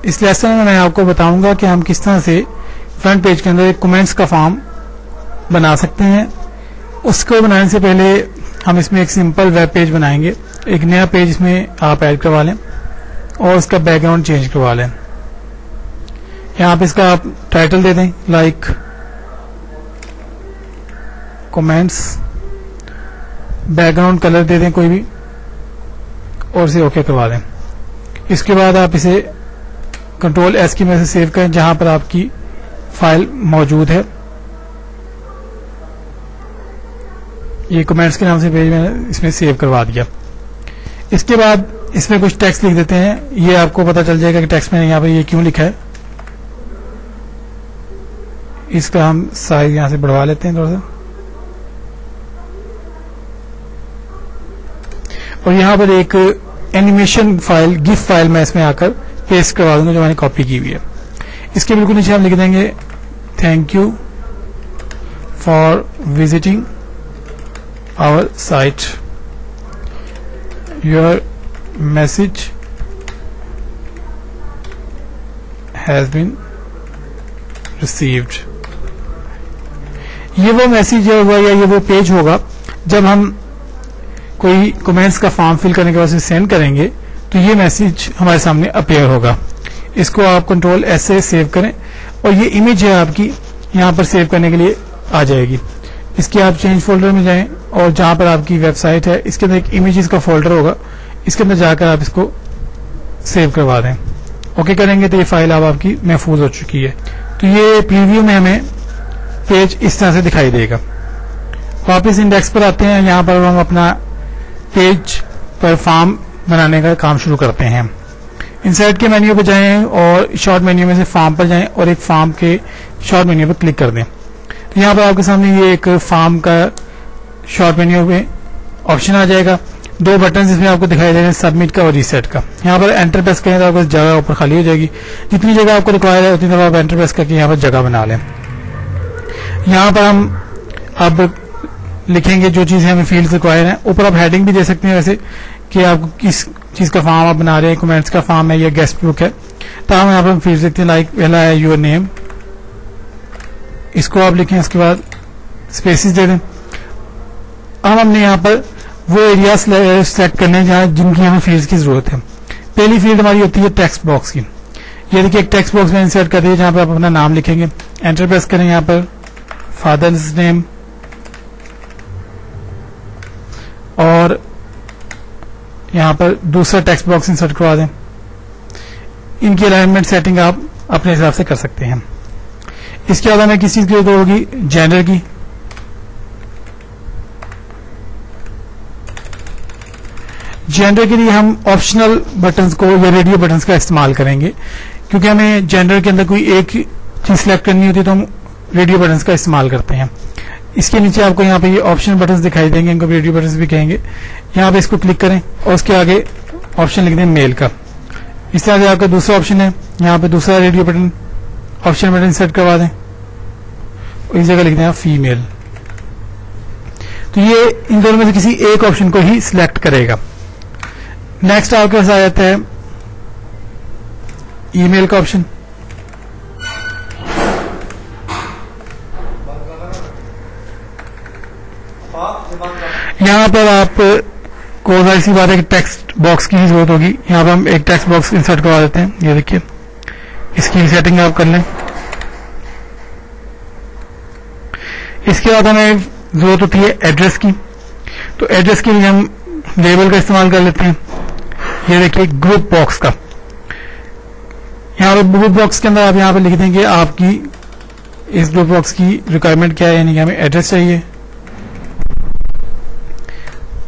इस लेसन में मैं आपको बताऊंगा कि हम किस तरह से फ्रंट पेज के अंदर एक कमेंट्स का फॉर्म बना सकते हैं। उसको बनाने से पहले हम इसमें एक सिंपल वेब पेज बनाएंगे। एक नया पेज इसमें आप ऐड करवा लें और उसका बैकग्राउंड चेंज करवा लें। यहाँ पे इसका आप टाइटल दे दें लाइक कमेंट्स, बैकग्राउंड कलर दे दें कोई भी और इसे ओके करवा दें। इसके बाद आप इसे कंट्रोल एस की मदद से सेव करें जहां पर आपकी फाइल मौजूद है। ये कमेंट्स के नाम से पेज मैंने इसमें सेव करवा दिया। इसके बाद इसमें कुछ टेक्स्ट लिख देते हैं। ये आपको पता चल जाएगा कि टेक्स्ट मैंने यहाँ पर ये क्यों लिखा है। इसका हम साइज यहां से बढ़वा लेते हैं थोड़ा सा, और यहां पर एक एनिमेशन फाइल गिफ फाइल मैं इसमें आकर पेस्ट करवा दूंगा जो मैंने कॉपी की हुई है। इसके बिल्कुल नीचे हम लिख देंगे thank you for visiting our site, your message has been received. ये वो मैसेज होगा या ये वो पेज होगा जब हम कोई कमेंट्स का फॉर्म फिल करने के बाद सेंड करेंगे तो ये मैसेज हमारे सामने अपीयर होगा। इसको आप कंट्रोल एस से सेव करें और ये इमेज है आपकी यहाँ पर सेव करने के लिए आ जाएगी। इसके आप चेंज फोल्डर में जाएं और जहां पर आपकी वेबसाइट है इसके अंदर एक इमेजेस का फोल्डर होगा, इसके अंदर जाकर आप इसको सेव करवा दें। ओके करेंगे तो ये फाइल अब आपकी महफूज हो चुकी है। तो ये प्रीव्यू में हमें पेज इस तरह से दिखाई देगा। वापस इंडेक्स पर आते हैं। यहाँ पर हम अपना पेज पर फॉर्म बनाने का काम शुरू करते हैं। इंसर्ट के मेन्यू पर जाएं और शॉर्ट मेन्यू में से फॉर्म पर जाएं और एक फॉर्म के शॉर्ट मेन्यू पर क्लिक कर दें। तो यहाँ पर आपके सामने ये एक फॉर्म का शॉर्ट मेन्यू में ऑप्शन आ जाएगा। दो बटन इसमें आपको दिखाई दे रहे हैं, सबमिट का और रीसेट का। यहाँ पर एंटर प्रेस करें तो आपको जगह ऊपर खाली हो जाएगी। जितनी जगह आपको रिक्वायर है उतनी दफा आप एंटर प्रेस करके यहाँ पर जगह बना लें। यहाँ पर हम अब लिखेंगे जो चीजें हमें फील्ड रिक्वायर है। ऊपर आप हेडिंग भी दे सकते हैं वैसे कि आपको किस चीज का फॉर्म आप बना रहे हैं, कमेंट्स का फॉर्म है या गेस्ट बुक है। तो हम यहाँ पर फील्ड लिखते हैं लाइक पहला है योर नेम, इसको आप लिखें। उसके बाद स्पेसिस दे दें। अब हमने यहाँ पर वो एरिया सेलेक्ट करने हैं जिनकी हमें फील्ड्स की जरूरत है। पहली फील्ड हमारी होती है टेक्स्ट बॉक्स की। ये देखिए एक टेक्स्ट बॉक्स में इंसर्ट कर दिए जहां पर आप अपना नाम लिखेंगे। एंटर प्रेस करें। यहाँ पर फादर्स नेम और यहाँ पर दूसरा टेक्स्ट बॉक्स इंसर्ट करवा दें। इनकी अलाइनमेंट सेटिंग आप अपने हिसाब से कर सकते हैं। इसके बाद हमें किस चीज की जरूरत होगी, जेंडर की। जेंडर के लिए हम ऑप्शनल बटन्स को या रेडियो बटन्स का इस्तेमाल करेंगे, क्योंकि हमें जेंडर के अंदर कोई एक चीज सिलेक्ट करनी होती है तो हम रेडियो बटन्स का इस्तेमाल करते हैं। इसके नीचे आपको यहाँ पे ये ऑप्शन बटन्स दिखाई देंगे, इनको रेडियो बटन्स भी कहेंगे। यहाँ पे इसको क्लिक करें और उसके आगे ऑप्शन लिख दें मेल का। इस तरह से आपका दूसरा ऑप्शन है, यहाँ पे दूसरा radio button option button set करवा दें। इस जगह लिख दें आप फीमेल। तो ये इन दोनों में से किसी एक ऑप्शन को ही सिलेक्ट करेगा। नेक्स्ट आपके पास आ जाता है ईमेल का ऑप्शन। यहां पर आप को जाहिर सी बात है कि टेक्स्ट बॉक्स की ही जरूरत होगी। यहां पर हम एक टेक्स्ट बॉक्स इंसर्ट करवा देते हैं। ये देखिए, इसकी सेटिंग आप कर लें। इसके बाद हमें जरूरत होती है एड्रेस की। तो एड्रेस के लिए हम लेबल का इस्तेमाल कर लेते हैं। ये देखिए ग्रुप बॉक्स का। यहाँ पर ग्रुप बॉक्स के अंदर आप यहाँ पर लिख देंगे आपकी इस ग्रुप बॉक्स की रिक्वायरमेंट क्या है, यानी कि हमें एड्रेस चाहिए।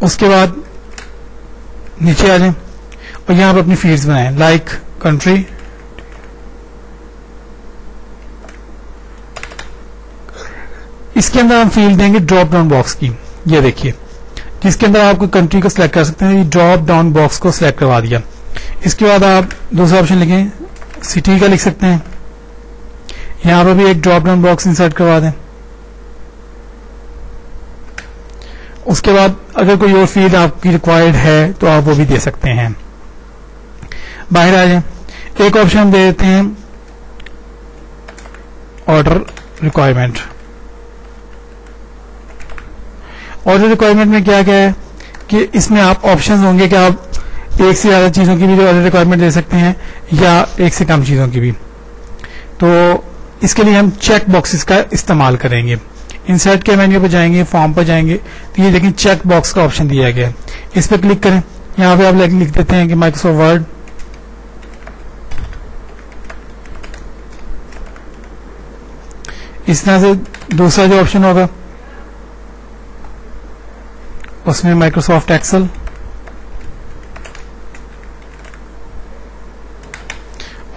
उसके बाद नीचे आ जाएं और यहाँ पर अपनी फील्ड्स बनाएं लाइक कंट्री, इसके अंदर हम फील्ड देंगे ड्रॉप डाउन बॉक्स की। ये देखिए, जिसके अंदर आपको कंट्री को सिलेक्ट कर सकते हैं। ये ड्रॉप डाउन बॉक्स को सिलेक्ट करवा दिया। इसके बाद आप दूसरा ऑप्शन लिखें, सिटी का लिख सकते हैं। यहां पर भी एक ड्रॉप डाउन बॉक्स इंसर्ट करवा दें। उसके बाद अगर कोई और फील्ड आपकी रिक्वायर्ड है तो आप वो भी दे सकते हैं। बाहर आ जाएं। एक ऑप्शन हम दे देते हैं ऑर्डर रिक्वायरमेंट। ऑर्डर रिक्वायरमेंट में क्या क्या है कि इसमें आप ऑप्शंस होंगे कि आप एक से ज्यादा चीजों की भी ऑर्डर रिक्वायरमेंट दे सकते हैं या एक से कम चीजों की भी। तो इसके लिए हम चेक बॉक्सेस का इस्तेमाल करेंगे। इंसर्ट के मेन्यू पर जाएंगे, फॉर्म पर जाएंगे, तो ये देखें चेक बॉक्स का ऑप्शन दिया गया है, इस पर क्लिक करें। यहां पे आप लिख देते हैं कि माइक्रोसॉफ्ट वर्ड, इस तरह से दूसरा जो ऑप्शन होगा उसमें माइक्रोसॉफ्ट एक्सेल,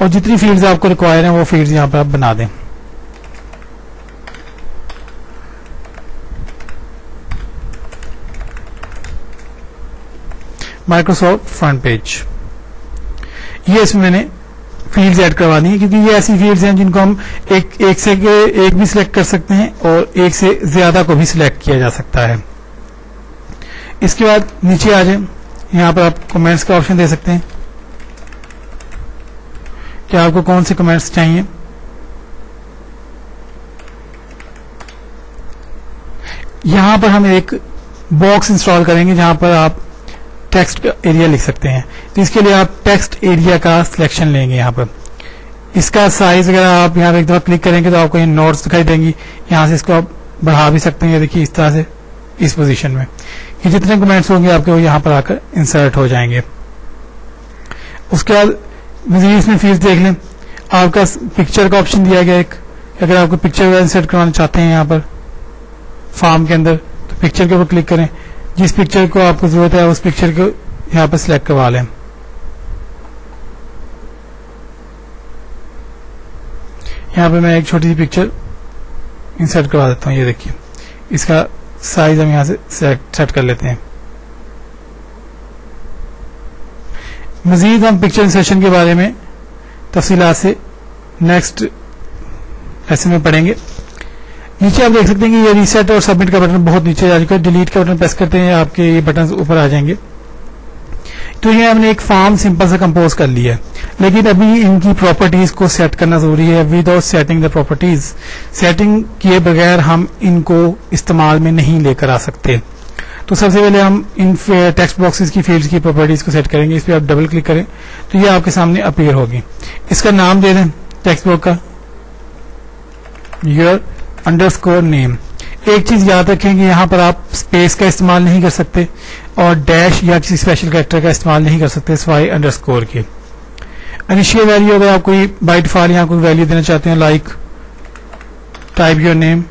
और जितनी फील्ड्स आपको रिक्वायर हैं वो फील्ड्स यहां पर आप बना दें। माइक्रोसॉफ्ट फ्रंट पेज, ये इसमें मैंने फील्ड्स ऐड करवा दी है, क्योंकि ये ऐसी फील्ड्स हैं जिनको हम एक से एक भी सिलेक्ट कर सकते हैं और एक से ज्यादा को भी सिलेक्ट किया जा सकता है। इसके बाद नीचे आ जाए, यहां पर आप कमेंट्स का ऑप्शन दे सकते हैं कि आपको कौन से कमेंट्स चाहिए। यहां पर हम एक बॉक्स इंस्टॉल करेंगे जहां पर आप टेक्स्ट एरिया लिख सकते हैं। तो इसके लिए आप टेक्स्ट एरिया का सिलेक्शन लेंगे। यहां पर इसका साइज अगर आप यहां पर एक दफा क्लिक करेंगे तो आपको ये नोट्स दिखाई देंगी। यहां से इसको आप बढ़ा भी सकते हैं, देखिए इस तरह से इस पोजीशन में, कि जितने कमेंट्स होंगे आपके वो यहां पर आकर इंसर्ट हो जाएंगे। उसके बाद मजीद इसमें फील्ड देख लें, आपका पिक्चर का ऑप्शन दिया गया एक, अगर आपको पिक्चर इंसर्ट करवाना चाहते हैं यहां पर फॉर्म के अंदर, तो पिक्चर के ऊपर क्लिक करें, जिस पिक्चर को आपको जरूरत है उस पिक्चर को यहां पर सिलेक्ट करवा लें। यहां पे मैं एक छोटी सी पिक्चर इंसर्ट करवा देता हूं, ये देखिए इसका साइज हम यहां से सेट कर लेते हैं। मजीद हम पिक्चर इंसर्शन के बारे में तफसीलात से नेक्स्ट लेसन में पढ़ेंगे। नीचे आप देख सकते हैं कि ये रीसेट और सबमिट का बटन बहुत नीचे जा चुका है। डिलीट का बटन प्रेस करते हैं, आपके ये बटन ऊपर आ जाएंगे। तो ये हमने एक फॉर्म सिंपल सा कंपोज कर लिया है, लेकिन अभी इनकी प्रॉपर्टीज को सेट करना जरूरी है। Without setting the properties, setting किए बगैर हम इनको इस्तेमाल में नहीं लेकर आ सकते। तो सबसे पहले हम इन टेक्स्ट बॉक्सेस की फील्ड्स की प्रॉपर्टीज को सेट करेंगे। इस पर आप डबल क्लिक करें तो ये आपके सामने अपीयर होगी। इसका नाम दे दें टेक्स्ट बॉक्स का योर अंडरस्कोर नेम। एक चीज याद रखें कि यहां पर आप स्पेस का इस्तेमाल नहीं कर सकते और डैश या किसी स्पेशल कैरेक्टर का इस्तेमाल नहीं कर सकते सिवाय अंडरस्कोर के। इनिशियल वैल्यू अगर आप कोई बाय डिफॉल्ट यहां कोई वैल्यू देना चाहते हैं, लाइक टाइप योर नेम,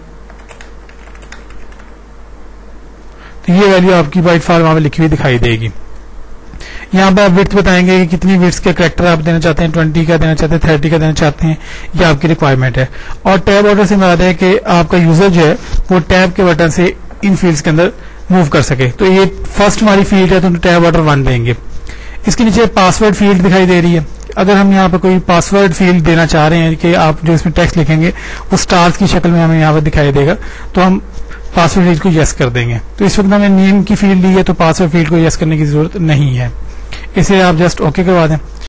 तो ये वैल्यू आपकी बाय डिफॉल्ट वहां पर लिखी हुई दिखाई देगी। यहां पर आप विड्थ बताएंगे कि कितनी विड्थ के कैरेक्टर आप देना चाहते हैं, 20 का देना चाहते हैं, 30 का देना चाहते हैं, ये आपकी रिक्वायरमेंट है। और टैब ऑर्डर से मुराद है कि आपका यूजर जो है वो टैब के बटन से इन फील्ड्स के अंदर मूव कर सके। तो ये फर्स्ट हमारी फील्ड है तो टैब ऑर्डर 1 देंगे। इसके नीचे पासवर्ड फील्ड दिखाई दे रही है। अगर हम यहाँ पर कोई पासवर्ड फील्ड देना चाह रहे हैं कि आप जो इसमें टेक्स्ट लिखेंगे वो स्टार्स की शक्ल में हमें यहाँ पर दिखाई देगा, तो हम पासवर्ड फील्ड को यस कर देंगे। तो इस वक्त हमने नेम की फील्ड ली है तो पासवर्ड फील्ड को यस करने की जरूरत नहीं है, इसे आप जस्ट ओके करवा दें।